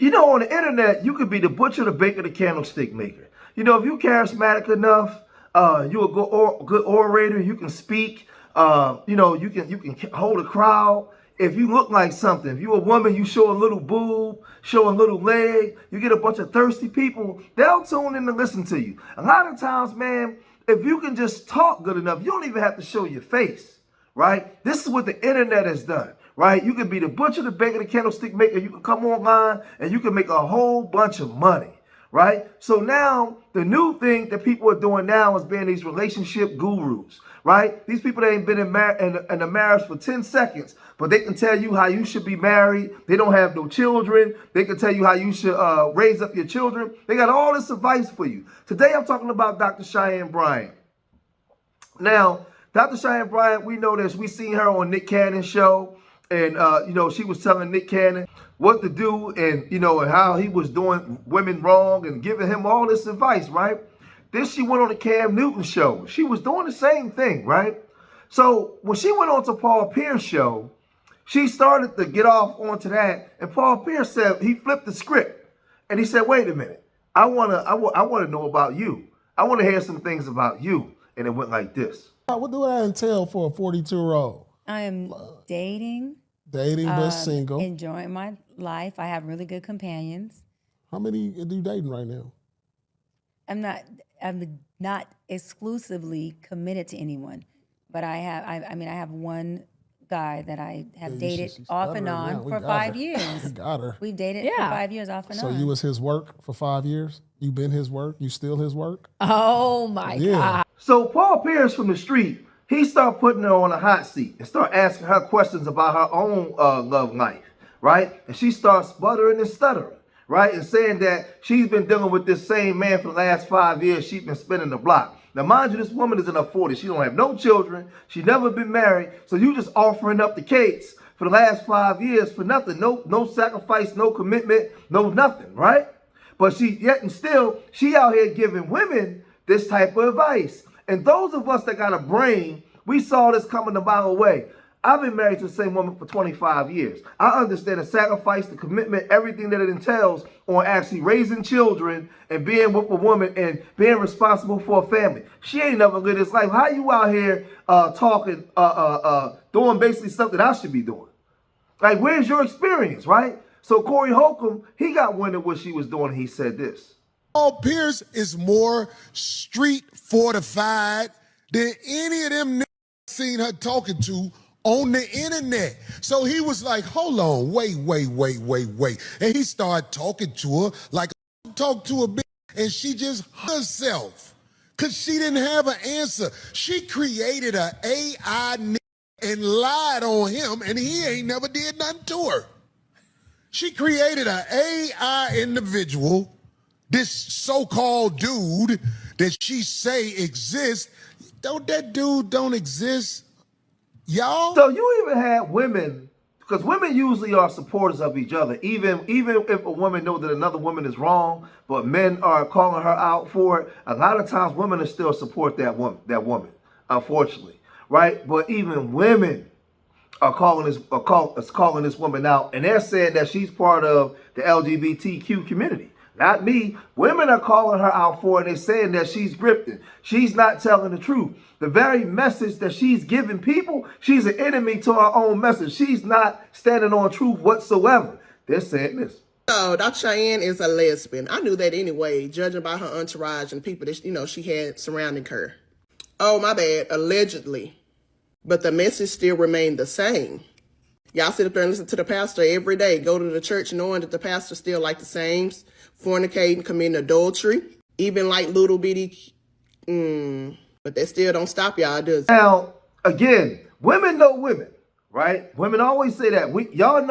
You know, on the internet, you could be the butcher, the baker, the candlestick maker. You know, if you're charismatic enough, you're a good orator, you can speak, you know, you can hold a crowd. If you look like something, if you're a woman, you show a little boob, show a little leg, you get a bunch of thirsty people, they'll tune in to listen to you. A lot of times, man, if you can just talk good enough, you don't even have to show your face, right? This is what the internet has done. Right? You can be the butcher, the baker, the candlestick maker. You can come online and you can make a whole bunch of money. Right? So now the new thing that people are doing now is being these relationship gurus. Right? These people that ain't been in a marriage for 10 seconds, but they can tell you how you should be married. They don't have no children. They can tell you how you should raise up your children. They got all this advice for you. Today I'm talking about Dr. Cheyenne Bryant. Now, Dr. Cheyenne Bryant, we know this. We seen her on Nick Cannon's show. And, you know, she was telling Nick Cannon what to do and, you know, and how he was doing women wrong and giving him all this advice, right? Then she went on the Cam Newton show. She was doing the same thing, right? So when she went on to Paul Pierce's show, she started to get off onto that. And Paul Pierce said, he flipped the script. And he said, wait a minute. I want to know about you. I want to hear some things about you. And it went like this. What do that entail for a 42-year-old? I am dating. Dating but single. Enjoying my life. I have really good companions. How many are you dating right now? I'm not exclusively committed to anyone, but I have one guy that I have dated off and on for 5 years. Got her. We've dated for 5 years off and on. So you was his work for 5 years? You been his work? You still his work? Oh my God. So Paul Pierce from the street, he started putting her on a hot seat and started asking her questions about her own love life, right? And she starts sputtering and stuttering, right? And saying that she's been dealing with this same man for the last 5 years. She's been spinning the block. Now, mind you, this woman is in her 40s. She don't have no children. She's never been married. So you just offering up the cakes for the last 5 years for nothing. No sacrifice, no commitment, no nothing, right? But yet and still, she out here giving women this type of advice. And those of us that got a brain, we saw this coming a mile away. I've been married to the same woman for 25 years. I understand the sacrifice, the commitment, everything that it entails on actually raising children and being with a woman and being responsible for a family. She ain't never lived this life. How you out here talking, doing basically something I should be doing? Like, where's your experience, right? So Corey Holcomb, he got wind of what she was doing. And he said this. Paul Pierce is more street fortified than any of them niggas seen her talking to on the internet. So he was like, hold on, wait. And he started talking to her like talk to a bitch, and she just herself because she didn't have an answer. She created an AI nigga and lied on him, and he ain't never did nothing to her. She created an AI individual, this so-called dude that she say exists. That dude don't exist, y'all. So you even had women, because women usually are supporters of each other, even if a woman knows that another woman is wrong, but men are calling her out for it. A lot of times women will still support that woman, unfortunately, right? But even women are calling this woman out, and they're saying that she's part of the LGBTQ community. Not me. Women are calling her out for it. They're saying that she's grifting. She's not telling the truth. The very message that she's giving people, she's an enemy to her own message. She's not standing on truth whatsoever. They're saying this. Oh, Dr. Cheyenne is a lesbian. I knew that anyway, judging by her entourage and people that, she had surrounding her. Oh, my bad. Allegedly. But the message still remained the same. Y'all sit up there and listen to the pastor every day. Go to the church knowing that the pastor still like the same, fornicating, committing adultery, even like little bitty. But that still don't stop y'all, does it? Now, again, women know women, right? Women always say that. Y'all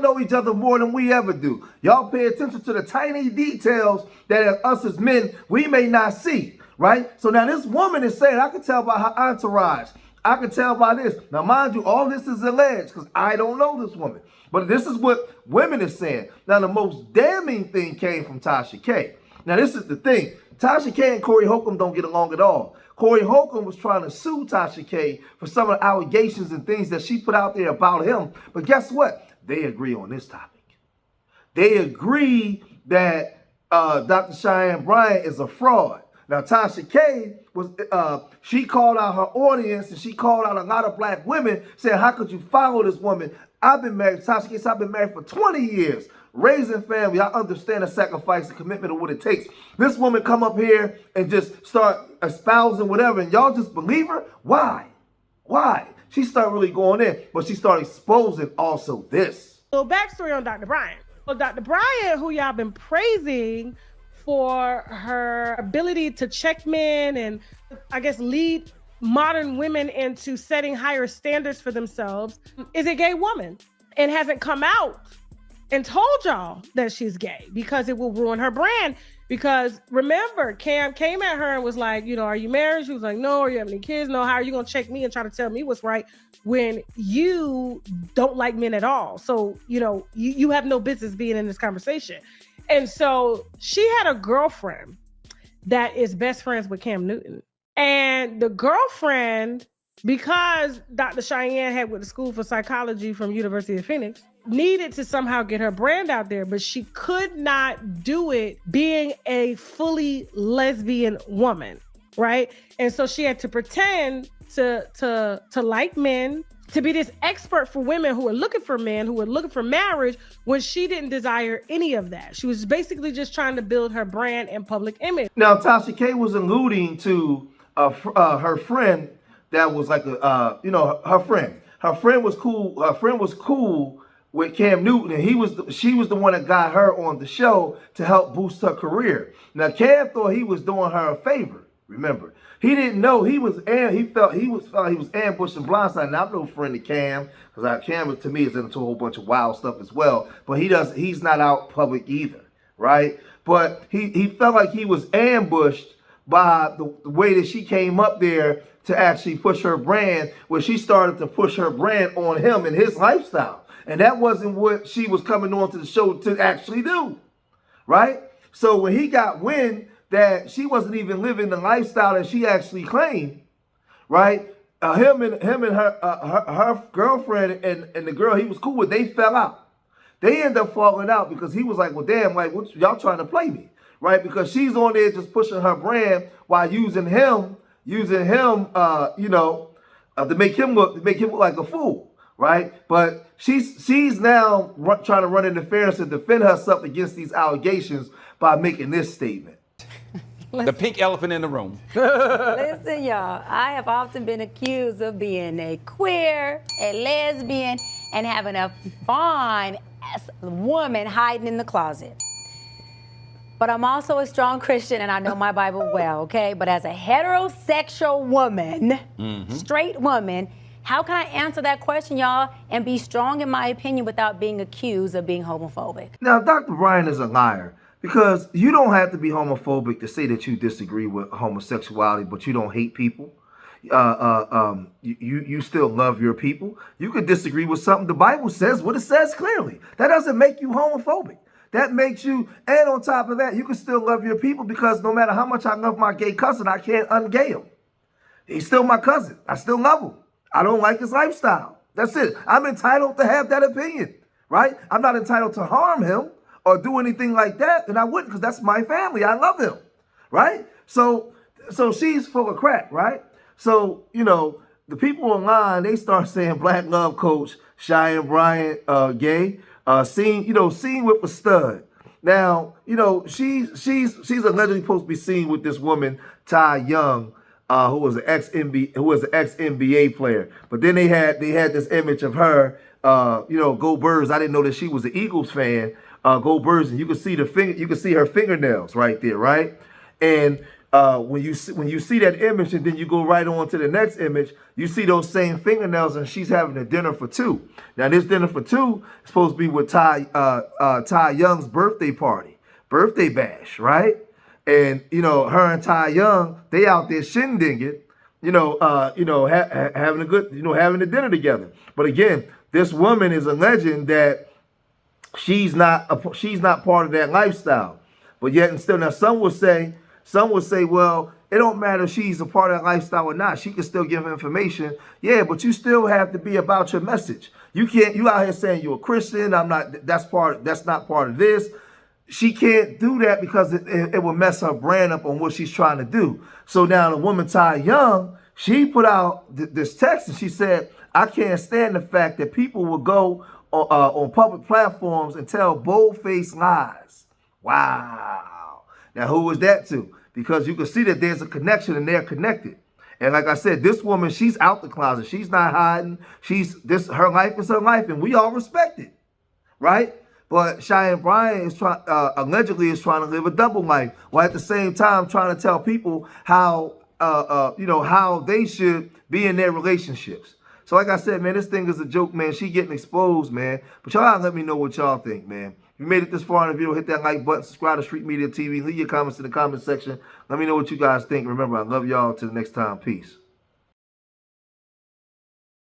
know each other more than we ever do. Y'all pay attention to the tiny details that us as men, we may not see, right? So now this woman is saying, I can tell by her entourage. I can tell by this. Now, mind you, all this is alleged because I don't know this woman. But this is what women are saying. Now, the most damning thing came from Tasha K. Now, this is the thing. Tasha K and Corey Holcomb don't get along at all. Corey Holcomb was trying to sue Tasha K for some of the allegations and things that she put out there about him. But guess what? They agree on this topic. They agree that Dr. Cheyenne Bryant is a fraud. Now, Tasha K she called out her audience and she called out a lot of black women saying, how could you follow this woman? I've been married, Tasha K said, I've been married for 20 years, raising family. I understand the sacrifice, the commitment of what it takes. This woman come up here and just start espousing whatever, and y'all just believe her? Why? Why? She started really going in, but she started exposing also this. So backstory on Dr. Bryant. Well, Dr. Bryant, who y'all been praising for her ability to check men and I guess lead modern women into setting higher standards for themselves, is a gay woman and hasn't come out and told y'all that she's gay because it will ruin her brand. Because remember, Cam came at her and was like, you know, are you married? She was like, no. Are you have any kids? No. How are you going to check me and try to tell me what's right when you don't like men at all? So, you know, you have no business being in this conversation. And so she had a girlfriend that is best friends with Cam Newton. And the girlfriend, because Dr. Cheyenne had went to school for psychology from University of Phoenix, needed to somehow get her brand out there, but she could not do it being a fully lesbian woman, right? And so she had to pretend to like men, to be this expert for women who are looking for men, who are looking for marriage, when she didn't desire any of that. She was basically just trying to build her brand and public image. Now, Tasha K was alluding to her friend that was like her friend. Her friend was cool. Her friend was cool with Cam Newton, and she was the one that got her on the show to help boost her career. Now, Cam thought he was doing her a favor. Remember, he didn't know he felt he was ambushed and blindsided. Now, I'm no friend of Cam because Cam to me is into a whole bunch of wild stuff as well. But he's not out public either, right? But he felt like he was ambushed by the way that she came up there to actually push her brand, where she started to push her brand on him and his lifestyle. And that wasn't what she was coming on to the show to actually do, right? So when he got wind that she wasn't even living the lifestyle that she actually claimed, right? Him and her girlfriend and the girl he was cool with, they fell out. They ended up falling out because he was like, well, damn, like, what, y'all trying to play me, right? Because she's on there just pushing her brand while using him, to make him look like a fool, right? But she's now trying to run interference and defend herself against these allegations by making this statement. The pink elephant in the room. Listen, y'all, I have often been accused of being a queer, a lesbian, and having a fine woman hiding in the closet. But I'm also a strong Christian and I know my Bible well, okay? But as a heterosexual woman, straight woman, how can I answer that question, y'all, and be strong in my opinion without being accused of being homophobic? Now, Dr. Bryant is a liar. Because you don't have to be homophobic to say that you disagree with homosexuality, but you don't hate people. You still love your people. You could disagree with something. The Bible says what it says clearly. That doesn't make you homophobic. That makes you, and on top of that, you can still love your people, because no matter how much I love my gay cousin, I can't ungay him. He's still my cousin. I still love him. I don't like his lifestyle. That's it. I'm entitled to have that opinion, right? I'm not entitled to harm him or do anything like that, then I wouldn't, because that's my family. I love him, right? So she's full of crap, right? So, the people online, they start saying Black Love Coach Cheyenne Bryant gay, seen with a stud. Now, she's allegedly supposed to be seen with this woman, Ty Young, who was an ex-NBA player. But then they had this image of her, go Birds. I didn't know that she was an Eagles fan. Go Birds, and you can see her fingernails right there, right? And when you see that image, and then you go right on to the next image, you see those same fingernails, and she's having a dinner for two. Now, this dinner for two is supposed to be with Ty Young's birthday bash, right? And her and Ty Young, they out there shindigging, having a dinner together. But again, this woman is alleging that she's not part of that lifestyle. But yet and still, now some would say, well, It don't matter if she's a part of that lifestyle or not. She can still give information. Yeah, but you still have to be about your message. You can't, you out here saying you're a Christian. I'm not, that's not part of this. She can't do that because it will mess her brand up on what she's trying to do. So now the woman, Ty Young, she put out this text and she said, I can't stand the fact that people will go on public platforms and tell bold-faced lies. Wow. Now, who was that to? Because you can see that there's a connection and they're connected. And like I said, this woman, she's out the closet. She's not hiding. Her life is her life, and we all respect it, right? But Cheyenne Bryant is allegedly trying to live a double life, while at the same time trying to tell people how how they should be in their relationships. So like I said, man, this thing is a joke, man. She getting exposed, man. But y'all gotta let me know what y'all think, man. If you made it this far in the video, hit that like button, subscribe to Street Media TV, leave your comments in the comment section. Let me know what you guys think. Remember, I love y'all. Till the next time. Peace.